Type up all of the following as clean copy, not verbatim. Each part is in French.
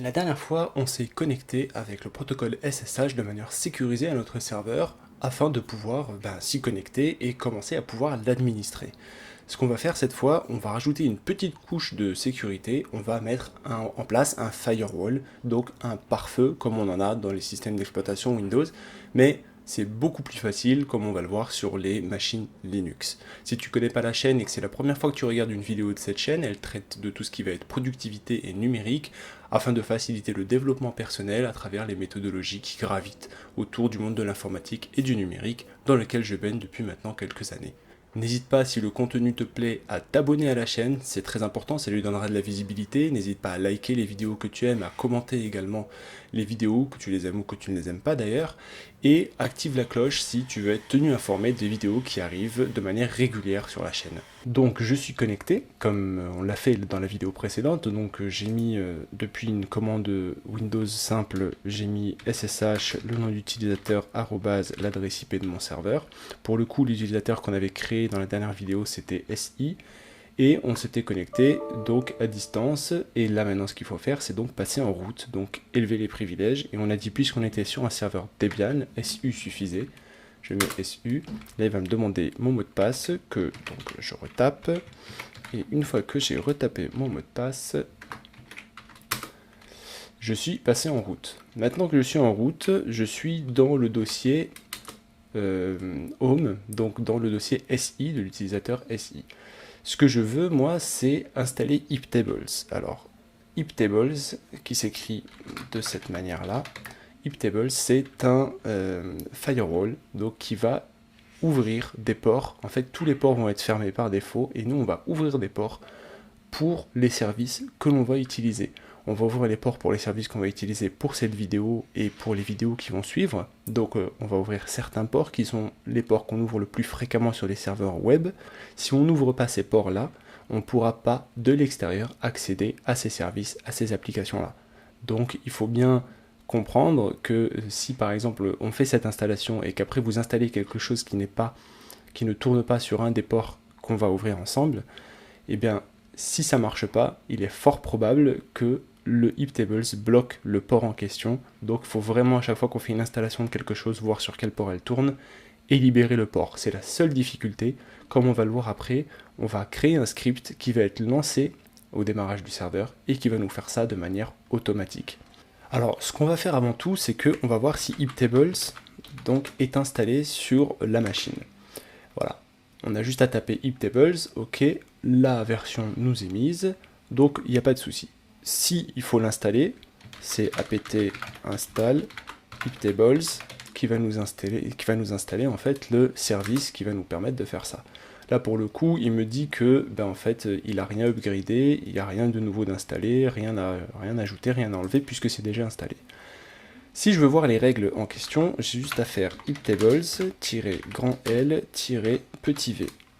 La dernière fois, on s'est connecté avec le protocole SSH de manière sécurisée à notre serveur afin de pouvoir s'y connecter et commencer à pouvoir l'administrer. Ce qu'on va faire cette fois, on va rajouter une petite couche de sécurité, on va mettre en place un firewall, donc un pare-feu comme on en a dans les systèmes d'exploitation Windows, mais c'est beaucoup plus facile comme on va le voir sur les machines Linux. Si tu connais pas la chaîne et que c'est la première fois que tu regardes une vidéo de cette chaîne, elle traite de tout ce qui va être productivité et numérique afin de faciliter le développement personnel à travers les méthodologies qui gravitent autour du monde de l'informatique et du numérique dans lequel je baigne depuis maintenant quelques années. N'hésite pas, si le contenu te plaît, à t'abonner à la chaîne, c'est très important, ça lui donnera de la visibilité. N'hésite pas à liker les vidéos que tu aimes, à commenter également les vidéos, que tu les aimes ou que tu ne les aimes pas d'ailleurs, et active la cloche si tu veux être tenu informé des vidéos qui arrivent de manière régulière sur la chaîne. Donc je suis connecté, comme on l'a fait dans la vidéo précédente, donc j'ai mis depuis une commande Windows simple, j'ai mis SSH, le nom d'utilisateur, l'adresse IP de mon serveur. Pour le coup, l'utilisateur qu'on avait créé dans la dernière vidéo, c'était SI, et on s'était connecté donc à distance, et là maintenant ce qu'il faut faire, c'est donc passer en route, donc élever les privilèges, et on a dit puisqu'on était sur un serveur Debian, SU suffisait. Je mets SU, là il va me demander mon mot de passe, que donc je retape, et une fois que j'ai retapé mon mot de passe, je suis passé en route. Maintenant que je suis en route, je suis dans le dossier Home, donc dans le dossier SI de l'utilisateur SI. Ce que je veux, moi, c'est installer iptables. Alors, iptables, qui s'écrit de cette manière-là, iptables, c'est un firewall donc, qui va ouvrir des ports. En fait, tous les ports vont être fermés par défaut, et nous, on va ouvrir des ports pour les services que l'on va utiliser. On va ouvrir les ports pour les services qu'on va utiliser pour cette vidéo et pour les vidéos qui vont suivre. Donc on va ouvrir certains ports qui sont les ports qu'on ouvre le plus fréquemment sur les serveurs web. Si on n'ouvre pas ces ports-là, on ne pourra pas de l'extérieur accéder à ces services, à ces applications-là. Donc il faut bien comprendre que si par exemple on fait cette installation et qu'après vous installez quelque chose qui ne tourne pas sur un des ports qu'on va ouvrir ensemble, eh bien si ça ne marche pas, il est fort probable que le iptables bloque le port en question. Donc il faut vraiment à chaque fois qu'on fait une installation de quelque chose, voir sur quel port elle tourne et libérer le port. C'est la seule difficulté. Comme on va le voir après, on va créer un script qui va être lancé au démarrage du serveur et qui va nous faire ça de manière automatique. Alors ce qu'on va faire avant tout, c'est qu'on va voir si iptables donc, est installé sur la machine. Voilà. On a juste à taper iptables, ok, la version nous est mise, donc il n'y a pas de souci. Si il faut l'installer, c'est apt install iptables qui va nous installer en fait le service qui va nous permettre de faire ça. Là pour le coup, il me dit que en fait, il n'a rien upgradé, il n'y a rien de nouveau d'installer, rien à ajouter, rien à enlever puisque c'est déjà installé. Si je veux voir les règles en question, j'ai juste à faire iptables-L-v.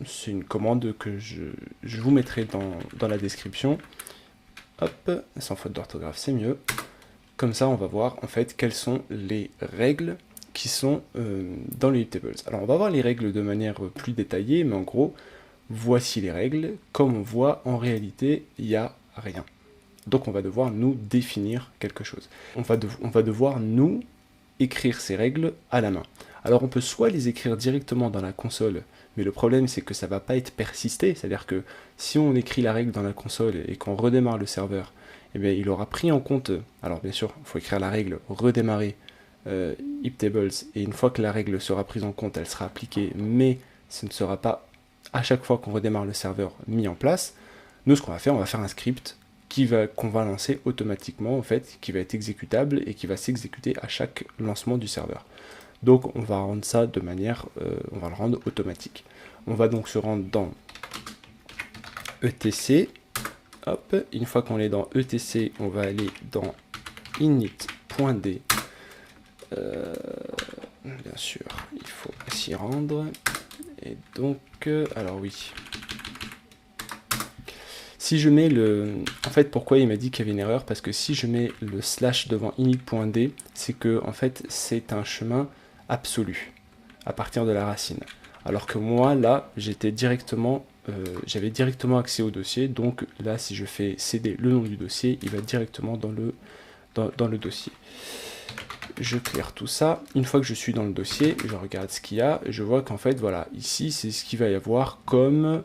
C'est une commande que je vous mettrai dans la description. Hop, sans faute d'orthographe, c'est mieux. Comme ça, on va voir en fait quelles sont les règles qui sont dans les iptables. Alors, on va voir les règles de manière plus détaillée, mais en gros, voici les règles. Comme on voit, en réalité, il n'y a rien. Donc on va devoir nous définir quelque chose. On va devoir nous écrire ces règles à la main. Alors on peut soit les écrire directement dans la console, mais le problème c'est que ça ne va pas être persisté, c'est-à-dire que si on écrit la règle dans la console et qu'on redémarre le serveur, eh bien, il aura pris en compte, alors bien sûr il faut écrire la règle redémarrer iptables, et une fois que la règle sera prise en compte, elle sera appliquée, mais ce ne sera pas à chaque fois qu'on redémarre le serveur mis en place. Nous ce qu'on va faire, on va faire un script qu'on va lancer automatiquement en fait, qui va être exécutable et qui va s'exécuter à chaque lancement du serveur. Donc on va rendre ça de manière, on va le rendre automatique. On va donc se rendre dans etc. Hop, une fois qu'on est dans etc, on va aller dans init.d. Bien sûr, il faut s'y rendre. Et donc, alors oui. Si je mets le... En fait, pourquoi il m'a dit qu'il y avait une erreur? Parce que si je mets le slash devant init.d, c'est que en fait, c'est un chemin absolu, à partir de la racine. Alors que moi, là, j'étais directement j'avais directement accès au dossier. Donc là, si je fais cd le nom du dossier, il va directement dans le dossier. Je clear tout ça. Une fois que je suis dans le dossier, je regarde ce qu'il y a. Je vois qu'en fait, voilà, ici, c'est ce qu'il va y avoir comme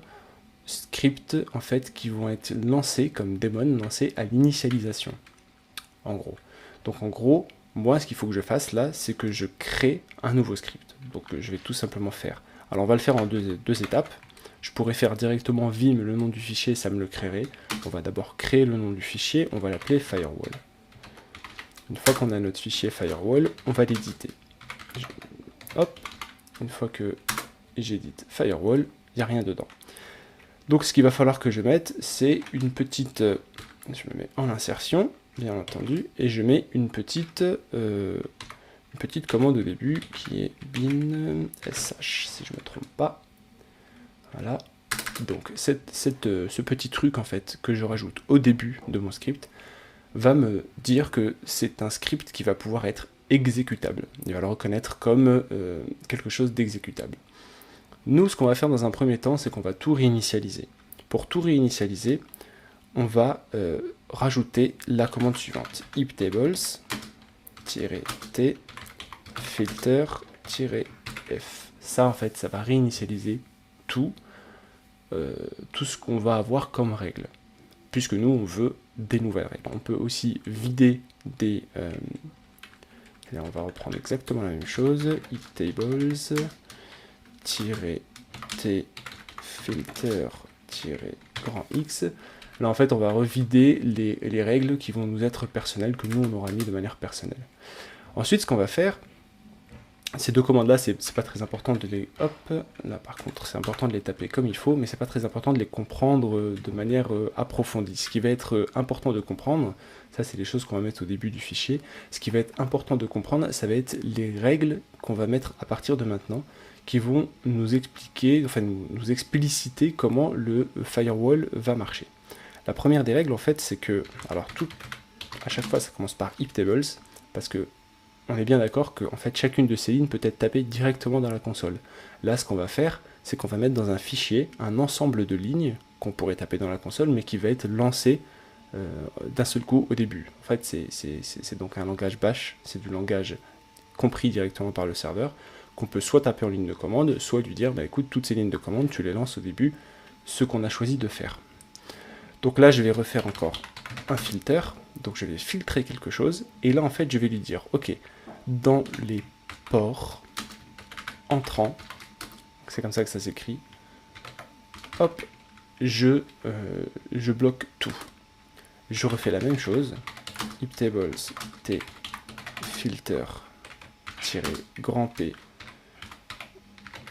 scripts en fait qui vont être lancés comme daemon, lancés à l'initialisation. En gros. Donc en gros, moi, ce qu'il faut que je fasse là, c'est que je crée un nouveau script. Donc je vais tout simplement faire. Alors on va le faire en deux étapes. Je pourrais faire directement vim le nom du fichier, ça me le créerait. On va d'abord créer le nom du fichier, on va l'appeler firewall. Une fois qu'on a notre fichier firewall, on va l'éditer. Hop, une fois que j'édite firewall, il n'y a rien dedans. Donc ce qu'il va falloir que je mette, c'est une petite... je me mets en insertion, bien entendu, et je mets une petite commande au début qui est bin sh, si je ne me trompe pas. Voilà. Donc ce petit truc en fait que je rajoute au début de mon script va me dire que c'est un script qui va pouvoir être exécutable. Il va le reconnaître comme quelque chose d'exécutable. Nous, ce qu'on va faire dans un premier temps, c'est qu'on va tout réinitialiser. Pour tout réinitialiser, on va rajouter la commande suivante. iptables-t filter-f. Ça, en fait, ça va réinitialiser tout ce qu'on va avoir comme règle. Puisque nous, on veut des nouvelles règles. On peut aussi vider des... et on va reprendre exactement la même chose. iptables-t filter-grand X. Là, en fait, on va revider les règles qui vont nous être personnelles, que nous, on aura mis de manière personnelle. Ensuite, ce qu'on va faire, ces deux commandes-là, c'est pas très important de les... Hop, là, par contre, c'est important de les taper comme il faut, mais c'est pas très important de les comprendre de manière approfondie. Ce qui va être important de comprendre, ça, c'est les choses qu'on va mettre au début du fichier. Ce qui va être important de comprendre, ça va être les règles qu'on va mettre à partir de maintenant, qui vont nous expliquer, enfin, nous expliciter comment le firewall va marcher. La première des règles, en fait, c'est que, alors à chaque fois, ça commence par iptables, parce que on est bien d'accord que en fait, chacune de ces lignes peut être tapée directement dans la console. Là, ce qu'on va faire, c'est qu'on va mettre dans un fichier un ensemble de lignes qu'on pourrait taper dans la console, mais qui va être lancé d'un seul coup au début. En fait, c'est donc un langage bash, c'est du langage compris directement par le serveur, qu'on peut soit taper en ligne de commande, soit lui dire, bah, écoute, toutes ces lignes de commande, tu les lances au début, ce qu'on a choisi de faire. Donc là, je vais refaire encore un filter, donc je vais filtrer quelque chose, et là, en fait, je vais lui dire, ok, dans les ports entrants, c'est comme ça que ça s'écrit, hop, je bloque tout. Je refais la même chose, iptables t filter grand P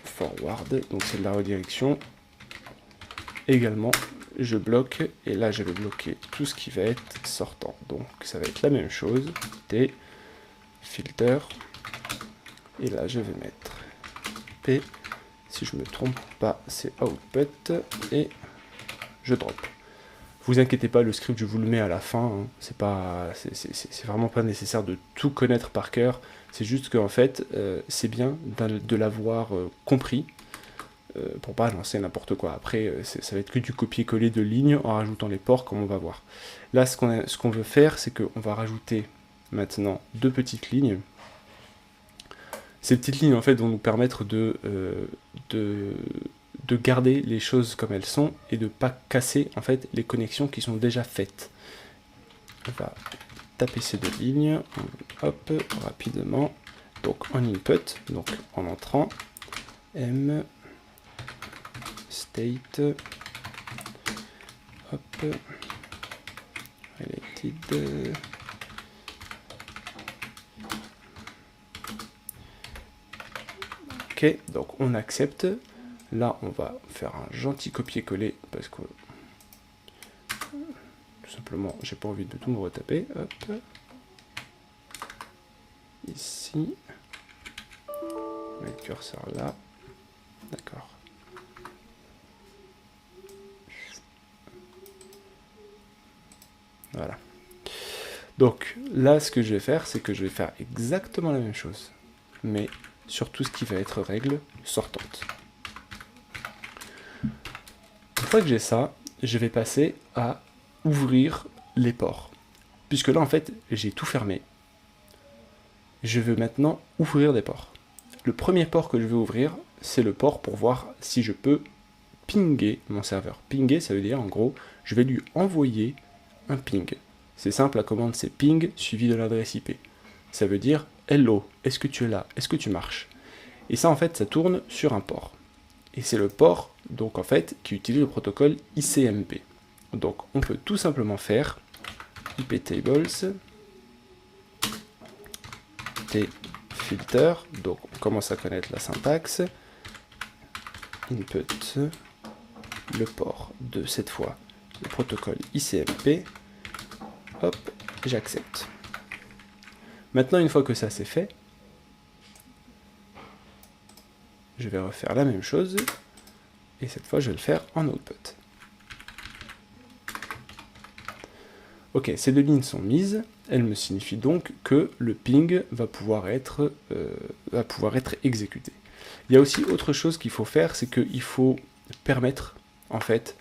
forward, donc c'est de la redirection. Également, je bloque, et là je vais bloquer tout ce qui va être sortant. Donc ça va être la même chose, T filter, et là je vais mettre P, si je me trompe pas, c'est output, et je drop. Vous inquiétez pas, le script je vous le mets à la fin, hein. C'est vraiment pas nécessaire de tout connaître par cœur, c'est juste qu'en fait c'est bien de l'avoir compris pour pas lancer n'importe quoi. Après ça va être que du copier-coller de lignes en rajoutant les ports comme on va voir. Là ce qu'on veut faire, c'est qu'on va rajouter maintenant deux petites lignes. Ces petites lignes en fait vont nous permettre de garder les choses comme elles sont et de ne pas casser en fait les connexions qui sont déjà faites. On va taper ces deux lignes, hop, rapidement. Donc en input, donc en entrant, m state, hop, related. Ok, donc on accepte. Là, on va faire un gentil copier-coller parce que tout simplement, j'ai pas envie de tout me retaper. Hop. Ici. On met le curseur là. D'accord. Voilà. Donc là, ce que je vais faire, c'est que je vais faire exactement la même chose, mais sur tout ce qui va être règle sortante. Une fois que j'ai ça, je vais passer à ouvrir les ports. Puisque là, en fait, j'ai tout fermé. Je veux maintenant ouvrir des ports. Le premier port que je veux ouvrir, c'est le port pour voir si je peux pinguer mon serveur. Pinguer, ça veut dire, en gros, je vais lui envoyer un ping. C'est simple, la commande, c'est ping suivi de l'adresse IP. Ça veut dire, hello, est-ce que tu es là? Est-ce que tu marches? Et ça, en fait, ça tourne sur un port. Et c'est le port, donc en fait, qui utilise le protocole ICMP. Donc, on peut tout simplement faire iptables tfilter, donc on commence à connaître la syntaxe, input, le port de cette fois le protocole ICMP, hop, j'accepte. Maintenant, une fois que ça c'est fait, je vais refaire la même chose, et cette fois je vais le faire en output. Ok, ces deux lignes sont mises, elles me signifient donc que le ping va pouvoir être exécuté. Il y a aussi autre chose qu'il faut faire, c'est qu'il faut permettre en fait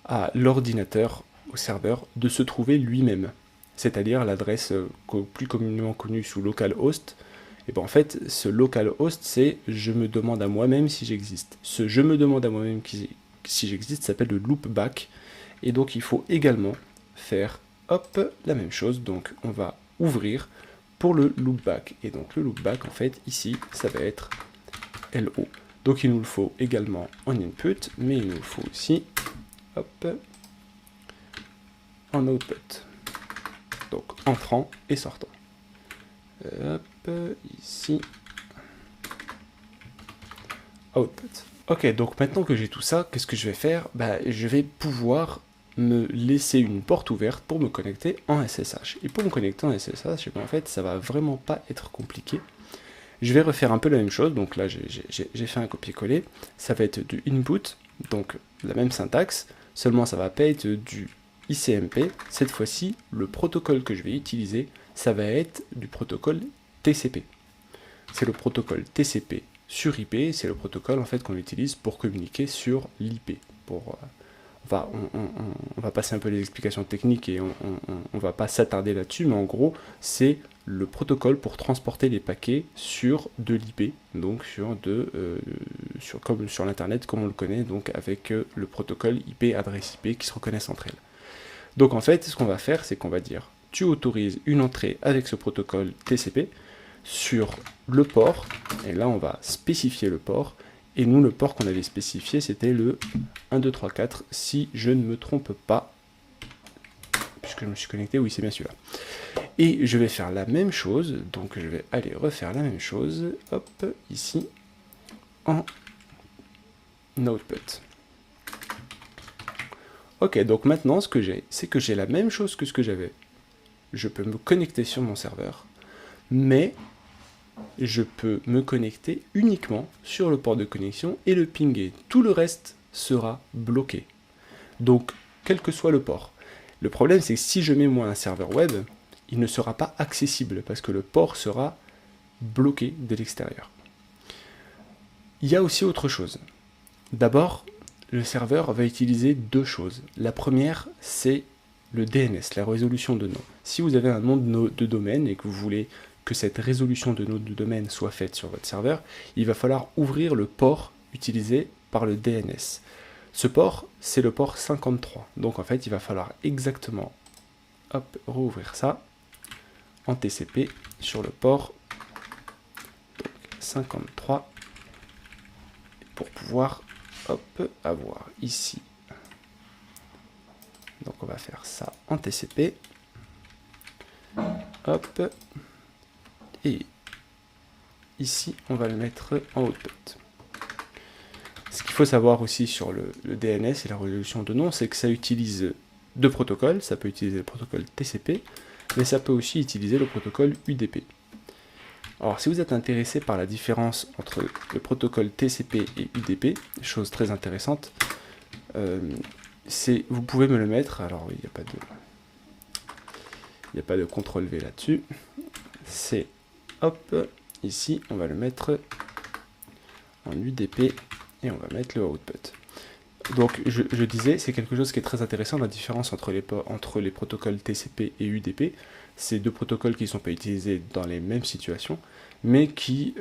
à l'ordinateur, au serveur, de se trouver lui-même. C'est-à-dire l'adresse plus communément connue sous localhost. Et bien en fait, ce localhost, c'est je me demande à moi-même si j'existe. Ce je me demande à moi-même si j'existe s'appelle le loopback. Et donc il faut également faire hop, la même chose, donc on va ouvrir pour le loopback. Et donc le loopback, en fait, ici, ça va être LO. Donc il nous le faut également en input, mais il nous le faut aussi, hop, en output. Donc entrant et sortant. Hop, ici, output. Ok, donc maintenant que j'ai tout ça, qu'est-ce que je vais faire? Je vais pouvoir me laisser une porte ouverte pour me connecter en SSH. Et pour me connecter en SSH, en fait, ça va vraiment pas être compliqué. Je vais refaire un peu la même chose, donc là j'ai fait un copier-coller. Ça va être du input, donc la même syntaxe, seulement ça va pas être du ICMP. Cette fois-ci, le protocole que je vais utiliser, ça va être du protocole TCP. C'est le protocole TCP sur IP, c'est le protocole en fait qu'on utilise pour communiquer sur l'IP. On va passer un peu les explications techniques et on va pas s'attarder là-dessus, mais en gros, c'est le protocole pour transporter les paquets sur de l'IP, donc comme sur l'internet, comme on le connaît, donc avec le protocole IP, adresse IP qui se reconnaissent entre elles. Donc en fait, ce qu'on va faire, c'est qu'on va dire, tu autorises une entrée avec ce protocole TCP sur le port, et là on va spécifier le port, et nous le port qu'on avait spécifié c'était le 1, 2, 3, 4, si je ne me trompe pas, puisque je me suis connecté, oui c'est bien celui-là. Et je vais faire la même chose, donc je vais aller refaire la même chose, hop, ici, en output. Ok, donc maintenant ce que j'ai, c'est que j'ai la même chose que ce que j'avais. Je peux me connecter sur mon serveur, mais je peux me connecter uniquement sur le port de connexion et le pinguer. Tout le reste sera bloqué. Donc, quel que soit le port. Le problème, c'est que si je mets moi un serveur web, il ne sera pas accessible parce que le port sera bloqué de l'extérieur. Il y a aussi autre chose. D'abord, le serveur va utiliser deux choses. La première, c'est le DNS, la résolution de nom. Si vous avez un nom de domaine et que vous voulez que cette résolution de nom de domaine soit faite sur votre serveur, il va falloir ouvrir le port utilisé par le DNS. Ce port, c'est le port 53. Donc en fait, il va falloir exactement rouvrir ça en TCP sur le port 53 pour pouvoir avoir ici. Donc on va faire ça en TCP. Hop. Et ici, on va le mettre en output. Ce qu'il faut savoir aussi sur le DNS et la résolution de nom, c'est que ça utilise deux protocoles. Ça peut utiliser le protocole TCP, mais ça peut aussi utiliser le protocole UDP. Alors, si vous êtes intéressé par la différence entre le protocole TCP et UDP, chose très intéressante, vous pouvez me le mettre. Alors, il n'y a pas de CTRL V là-dessus. C'est hop, ici, on va le mettre en UDP et on va mettre le output. Donc je disais, c'est quelque chose qui est très intéressant, la différence entre les protocoles TCP et UDP. C'est deux protocoles qui ne sont pas utilisés dans les mêmes situations, mais qui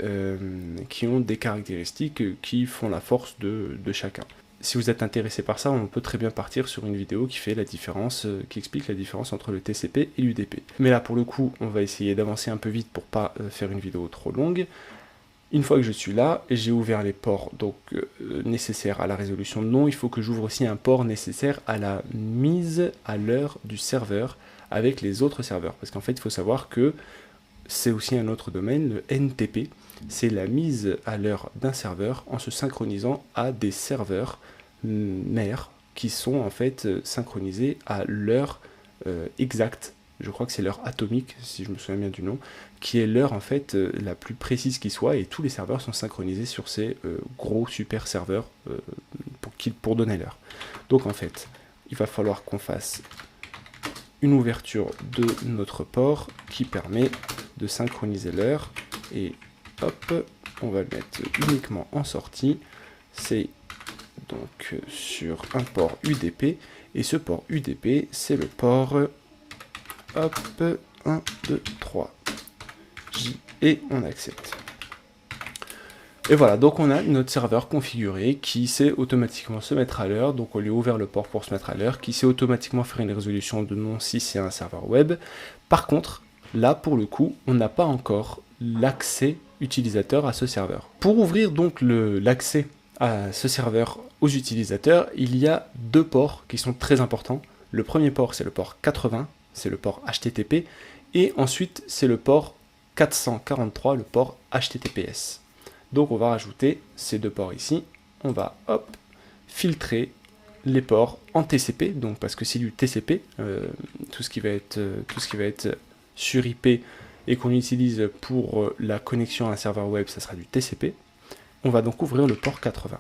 ont des caractéristiques qui font la force de chacun. Si vous êtes intéressé par ça, on peut très bien partir sur une vidéo qui fait la différence, qui explique la différence entre le TCP et l'UDP. Mais là, pour le coup, on va essayer d'avancer un peu vite pour pas faire une vidéo trop longue. Une fois que je suis là, j'ai ouvert les ports donc nécessaires à la résolution de nom. Il faut que j'ouvre aussi un port nécessaire à la mise à l'heure du serveur avec les autres serveurs. Parce qu'en fait, il faut savoir que c'est aussi un autre domaine, le NTP. C'est la mise à l'heure d'un serveur en se synchronisant à des serveurs mères qui sont en fait synchronisés à l'heure exacte. Je crois que c'est l'heure atomique, si je me souviens bien du nom, qui est l'heure en fait la plus précise qui soit, et tous les serveurs sont synchronisés sur ces gros super serveurs pour donner l'heure. Donc en fait, il va falloir qu'on fasse une ouverture de notre port qui permet de synchroniser l'heure, et hop, on va le mettre uniquement en sortie. C'est donc sur un port UDP, et ce port UDP, c'est le port hop, 1, 2, 3, J, et on accepte. Et voilà, donc on a notre serveur configuré qui sait automatiquement se mettre à l'heure, donc on lui a ouvert le port pour se mettre à l'heure, qui sait automatiquement faire une résolution de nom si c'est un serveur web. Par contre, là pour le coup, on n'a pas encore l'accès utilisateur à ce serveur. Pour ouvrir donc l'accès à ce serveur aux utilisateurs, il y a deux ports qui sont très importants. Le premier port, c'est le port 80, c'est le port HTTP, et ensuite c'est le port 443, le port HTTPS. Donc on va rajouter ces deux ports ici, on va hop, filtrer les ports en TCP, donc parce que c'est du TCP, tout ce qui va être sur IP et qu'on utilise pour la connexion à un serveur web, ça sera du TCP. On va donc ouvrir le port 80.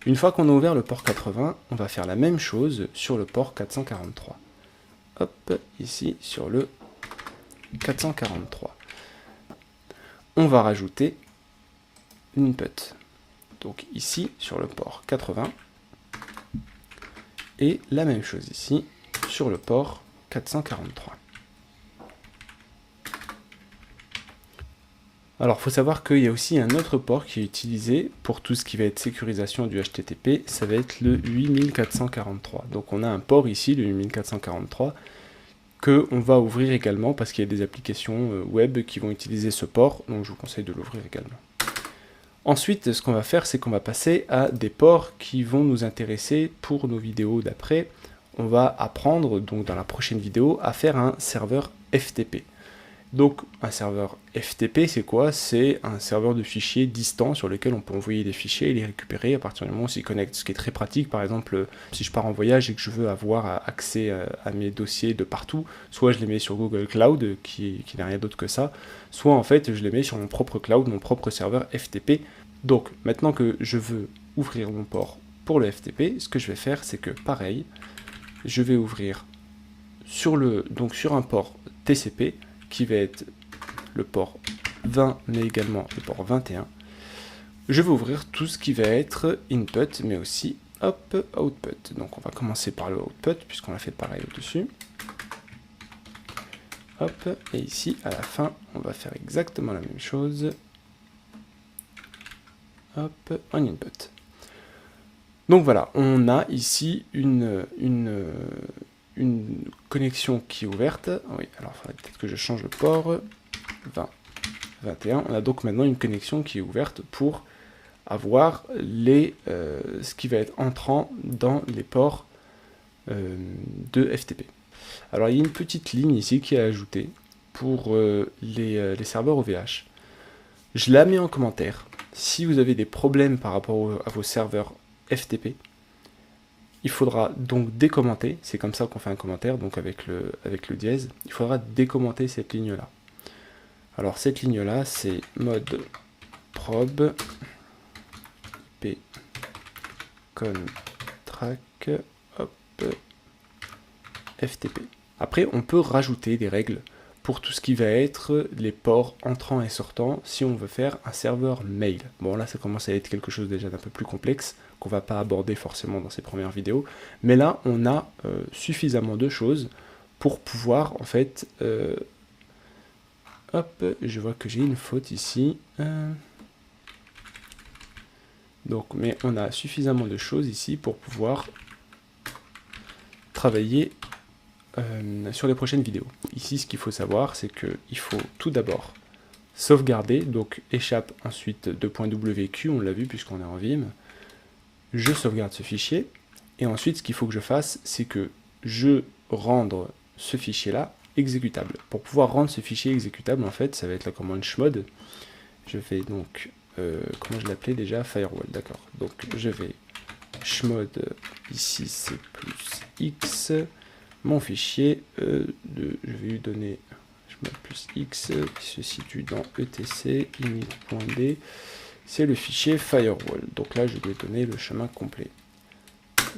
Une fois qu'on a ouvert le port 80, on va faire la même chose sur le port 443. Hop, ici sur le 443. On va rajouter l'input. Donc ici sur le port 80. Et la même chose ici sur le port 443. Alors, il faut savoir qu'il y a aussi un autre port qui est utilisé pour tout ce qui va être sécurisation du HTTP, ça va être le 8443. Donc on a un port ici, le 8443, qu'on va ouvrir également parce qu'il y a des applications web qui vont utiliser ce port, donc je vous conseille de l'ouvrir également. Ensuite, ce qu'on va faire, c'est qu'on va passer à des ports qui vont nous intéresser pour nos vidéos d'après. On va apprendre, donc dans la prochaine vidéo, à faire un serveur FTP. Donc un serveur FTP, c'est quoi? C'est un serveur de fichiers distant sur lequel on peut envoyer des fichiers et les récupérer à partir du moment où on s'y connecte. Ce qui est très pratique, par exemple, si je pars en voyage et que je veux avoir accès à mes dossiers de partout, soit je les mets sur Google Cloud, qui n'a rien d'autre que ça, soit en fait je les mets sur mon propre cloud, mon propre serveur FTP. Donc maintenant que je veux ouvrir mon port pour le FTP, ce que je vais faire, c'est que pareil, je vais ouvrir sur un port TCP, qui va être le port 20, mais également le port 21. Je vais ouvrir tout ce qui va être input, mais aussi hop, output. Donc on va commencer par le output, puisqu'on a fait pareil au-dessus. Hop, et ici, à la fin, on va faire exactement la même chose. Hop, en input. Donc voilà, on a ici une connexion qui est ouverte. Oui, alors il faudrait peut-être que je change le port 20, 21. On a donc maintenant une connexion qui est ouverte pour avoir ce qui va être entrant dans les ports de FTP. Alors il y a une petite ligne ici qui est ajoutée pour les serveurs OVH. Je la mets en commentaire. Si vous avez des problèmes par rapport à vos serveurs FTP, il faudra donc décommenter, c'est comme ça qu'on fait un commentaire, donc avec le dièse, il faudra décommenter cette ligne-là. Alors cette ligne-là, c'est mode probe IP contract hop, FTP. Après, on peut rajouter des règles pour tout ce qui va être les ports entrants et sortants si on veut faire un serveur mail. Bon là, ça commence à être quelque chose déjà d'un peu plus complexe, qu'on va pas aborder forcément dans ces premières vidéos. Mais là, on a suffisamment de choses pour pouvoir, en fait... hop, je vois que j'ai une faute ici. Donc, mais on a suffisamment de choses ici pour pouvoir travailler sur les prochaines vidéos. Ici, ce qu'il faut savoir, c'est qu'il faut tout d'abord sauvegarder, donc échappe ensuite .wq, on l'a vu puisqu'on est en Vim. Je sauvegarde ce fichier, et ensuite, ce qu'il faut que je fasse, c'est que je rende ce fichier-là exécutable. Pour pouvoir rendre ce fichier exécutable, en fait, ça va être la commande chmod. Je vais donc... comment je l'appelais déjà? Firewall, d'accord. Donc je vais chmod, ici c'est plus x, mon fichier, je vais lui donner chmod plus x, qui se situe dans etc init.d, c'est le fichier firewall. Donc là je vais donner le chemin complet.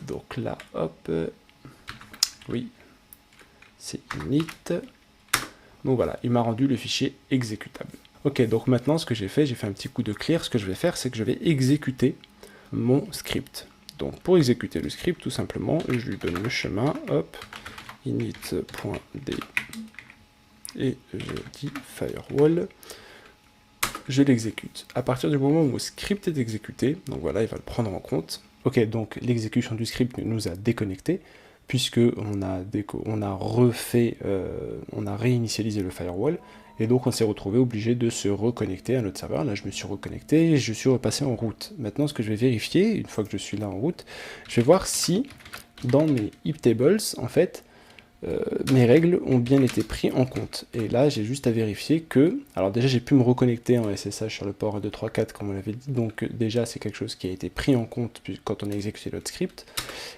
Donc là, hop, oui, c'est init. Donc voilà, il m'a rendu le fichier exécutable. Ok, donc maintenant ce que j'ai fait un petit coup de clear. Ce que je vais faire, c'est que je vais exécuter mon script. Donc pour exécuter le script, tout simplement, je lui donne le chemin, hop, init.d, et je dis firewall, je l'exécute. À partir du moment où le script est exécuté, donc voilà, il va le prendre en compte. Ok, donc l'exécution du script nous a déconnecté, puisque on a refait, on a réinitialisé le firewall, et donc on s'est retrouvé obligé de se reconnecter à notre serveur. Là je me suis reconnecté et je suis repassé en route. Maintenant ce que je vais vérifier, une fois que je suis là en route, je vais voir si dans mes iptables, en fait, mes règles ont bien été prises en compte. Et là j'ai juste à vérifier que, alors déjà j'ai pu me reconnecter en SSH sur le port 234 comme on l'avait dit, donc déjà c'est quelque chose qui a été pris en compte quand on a exécuté notre script.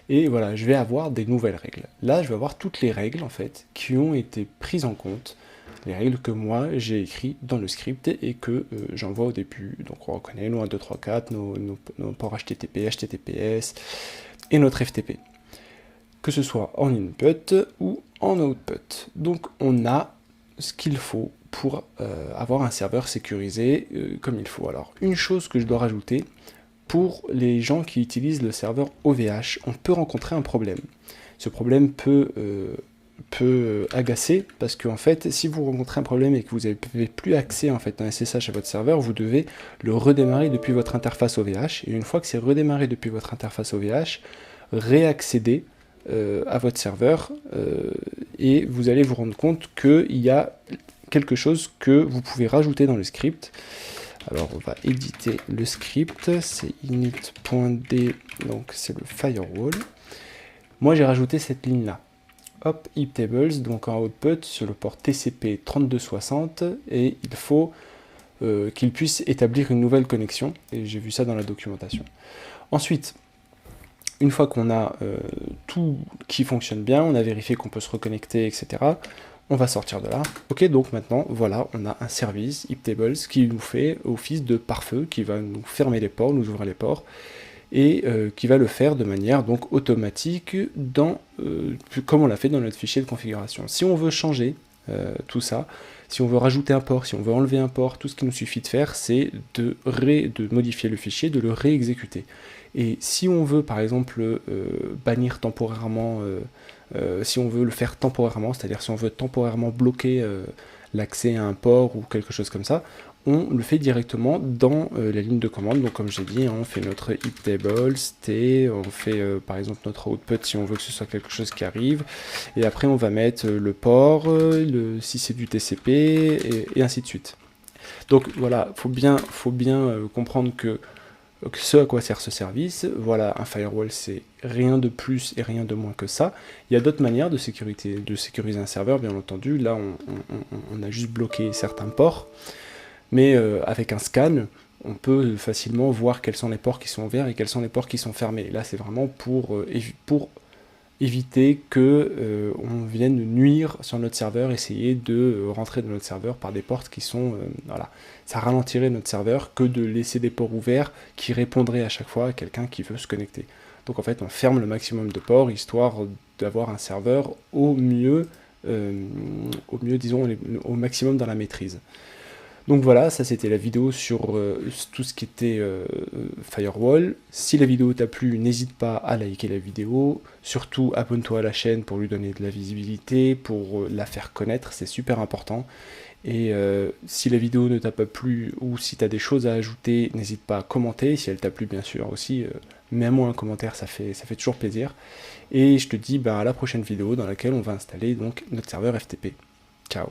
Et voilà, je vais avoir des nouvelles règles. Là je vais avoir toutes les règles en fait qui ont été prises en compte, les règles que moi j'ai écrites dans le script et que j'envoie au début. Donc on reconnaît nos 1, 2, 3, 4, nos ports HTTP, HTTPS et notre FTP. Que ce soit en input ou en output. Donc on a ce qu'il faut pour avoir un serveur sécurisé comme il faut. Alors une chose que je dois rajouter, pour les gens qui utilisent le serveur OVH, on peut rencontrer un problème. Ce problème peut agacer, parce qu'en fait, si vous rencontrez un problème et que vous n'avez plus accès en fait en SSH à votre serveur, vous devez le redémarrer depuis votre interface OVH, et une fois que c'est redémarré depuis votre interface OVH, réaccéder à votre serveur, et vous allez vous rendre compte qu'il y a quelque chose que vous pouvez rajouter dans le script. Alors on va éditer le script, c'est init.d, donc c'est le firewall. Moi j'ai rajouté cette ligne là. Hop, iptables, donc en output sur le port TCP 3260, et il faut qu'il puisse établir une nouvelle connexion, et j'ai vu ça dans la documentation. Ensuite, une fois qu'on a tout qui fonctionne bien, on a vérifié qu'on peut se reconnecter, etc., on va sortir de là. Ok, donc maintenant, voilà, on a un service, iptables, qui nous fait office de pare-feu, qui va nous fermer les ports, nous ouvrir les ports, et qui va le faire de manière donc automatique, comme on l'a fait dans notre fichier de configuration. Si on veut changer tout ça, si on veut rajouter un port, si on veut enlever un port, tout ce qu'il nous suffit de faire, c'est de modifier le fichier, de le réexécuter. Et si on veut par exemple bannir temporairement, si on veut le faire temporairement, c'est-à-dire si on veut temporairement bloquer l'accès à un port ou quelque chose comme ça, on le fait directement dans la ligne de commande. Donc comme j'ai dit, on fait notre iptables, t, on fait par exemple notre output si on veut que ce soit quelque chose qui arrive, et après on va mettre le port, si c'est du TCP, et ainsi de suite. Donc voilà, faut bien comprendre que ce à quoi sert ce service. Voilà, un firewall c'est rien de plus et rien de moins que ça. Il y a d'autres manières de sécuriser un serveur, bien entendu. Là on a juste bloqué certains ports, mais avec un scan on peut facilement voir quels sont les ports qui sont ouverts et quels sont les ports qui sont fermés. Là c'est vraiment pour éviter que on vienne nuire sur notre serveur, essayer de rentrer dans notre serveur par des portes qui sont... voilà, ça ralentirait notre serveur que de laisser des ports ouverts qui répondraient à chaque fois à quelqu'un qui veut se connecter. Donc en fait on ferme le maximum de ports, histoire d'avoir un serveur au mieux disons, au maximum dans la maîtrise. Donc voilà, ça c'était la vidéo sur tout ce qui était Firewall. Si la vidéo t'a plu, n'hésite pas à liker la vidéo. Surtout, abonne-toi à la chaîne pour lui donner de la visibilité, pour la faire connaître, c'est super important. Et si la vidéo ne t'a pas plu ou si tu as des choses à ajouter, n'hésite pas à commenter. Si elle t'a plu, bien sûr aussi, mets-moi un commentaire, ça fait toujours plaisir. Et je te dis à la prochaine vidéo dans laquelle on va installer donc notre serveur FTP. Ciao.